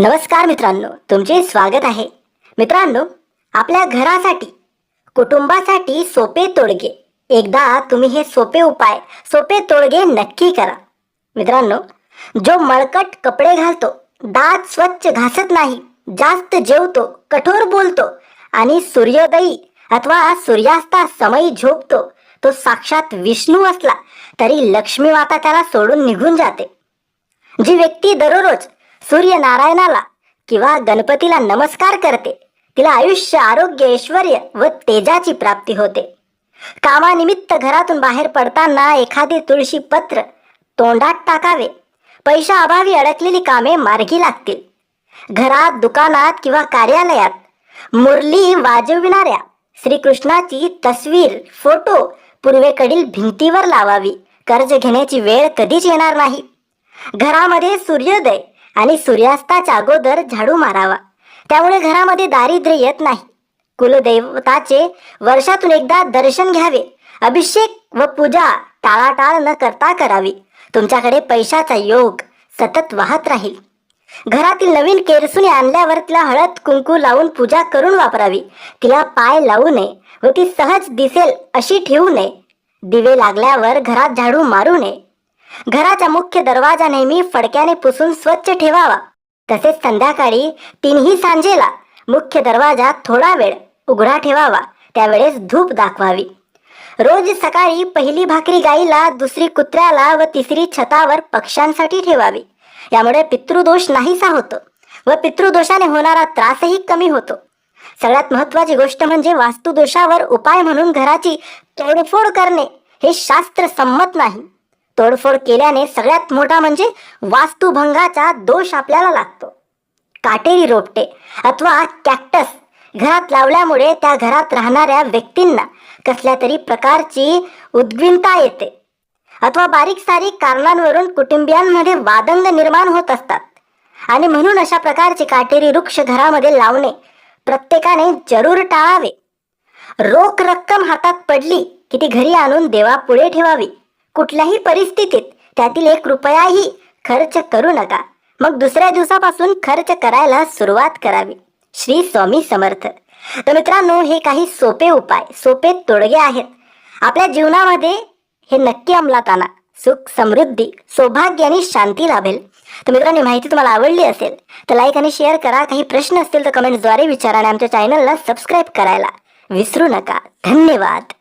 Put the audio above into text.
नमस्कार मित्रांनो, तुमचे स्वागत आहे. मित्रांनो, आपल्या घरासाठी, कुटुंबासाठी सोपे तोडगे. एकदा तुम्ही हे सोपे उपाय, सोपे तोडगे नक्की करा. मित्रांनो, जो मळकट कपडे घालतो, दात स्वच्छ घासत नाही, जास्त जेवतो, कठोर बोलतो आणि सूर्योदयी अथवा सूर्यास्ता समयी झोपतो, तो साक्षात विष्णू असला तरी लक्ष्मी माता त्याला सोडून निघून जाते. जी व्यक्ती दररोज सूर्यनारायणाला किंवा गणपतीला नमस्कार करते, तिला आयुष्य, आरोग्य, ऐश्वर्य व तेजाची प्राप्ती होते. कामानिमित्त घरातून बाहेर पडताना एखादे तुळशी पत्र तोंडात टाकावे. पैशाअभावी अडकलेली कामे मार्गी लागतील. घरात, दुकानात किंवा कार्यालयात मुरली वाजविणाऱ्या श्रीकृष्णाची तस्वीर, फोटो पूर्वेकडील भिंतीवर लावावी. कर्ज घेण्याची वेळ कधीच येणार नाही. घरामध्ये सूर्योदय आणि सूर्यास्ताच्या अगोदर झाडू मारावा. त्यामुळे घरामध्ये दारिद्र्य येत नाही. कुलदैवताचे वर्षातून एकदा दर्शन घ्यावे. अभिषेक व पूजा टाळाटाळ न करता करावी. तुमच्याकडे पैशाचा योग सतत वाहत राहील. घरातील नवीन केरसुणी आणल्यावर तिला हळद कुंकू लावून पूजा करून वापरावी. तिला पाय लावू नये व ती सहज दिसेल अशी ठेवू नये. दिवे लागल्यावर घरात झाडू मारू नये. घराचा मुख्य दरवाजा नेहमी फडक्याने पुसून स्वच्छ ठेवावा. तसेच संध्याकाळी 3ही सांजेला मुख्य दरवाजा थोडा वेळ उघडा ठेवावा. त्यावेळेस धूप दाखवावी. रोज सकाळी पहिली भाकरी गाईला, दुसरी कुत्र्याला व तिसरी छतावर पक्ष्यांसाठी ठेवावी. यामुळे पितृदोष नाहीसा होतो व पितृदोषाने होणारा त्रासही कमी होतो. सगळ्यात महत्त्वाची गोष्ट म्हणजे वास्तुदोषावर उपाय म्हणून घराची तोडफोड करणे हे शास्त्र संमत नाही. तोडफोड केल्याने सगळ्यात मोठा म्हणजे वास्तुभंगाचा दोष आपल्याला लागतो. काटेरी रोपटे अथवा कॅक्टस घरात लावल्यामुळे त्या घरात राहणाऱ्या व्यक्तींना कसल्या तरी प्रकारची उद्विग्नता येते अथवा बारीक सारीक कारणांवरून कुटुंबियांमध्ये वादंग निर्माण होत असतात. आणि म्हणून अशा प्रकारचे काटेरी वृक्ष घरामध्ये लावणे प्रत्येकाने जरूर टाळावे. रोख रक्कम हातात पडली की ती घरी आणून देवापुढे ठेवावी. कुठल्याही परिस्थितीत त्यातील 1 रुपयाही खर्च करू नका. मग दुसऱ्या दिवसापासून खर्च करायला सुरुवात करावी. श्री स्वामी समर्थ. तर मित्रांनो, हे काही सोपे उपाय, सोपे तोडगे आहेत. आपल्या जीवनामध्ये हे नक्की अंमलात आणा. सुख, समृद्धी, सौभाग्य आणि शांती लाभेल. तर मित्रांनो, माहिती तुम्हाला आवडली असेल तर लाईक आणि शेअर करा. काही प्रश्न असतील तर कमेंट्सद्वारे विचारा आणि आमच्या चॅनलला सबस्क्राईब करायला विसरू नका. धन्यवाद.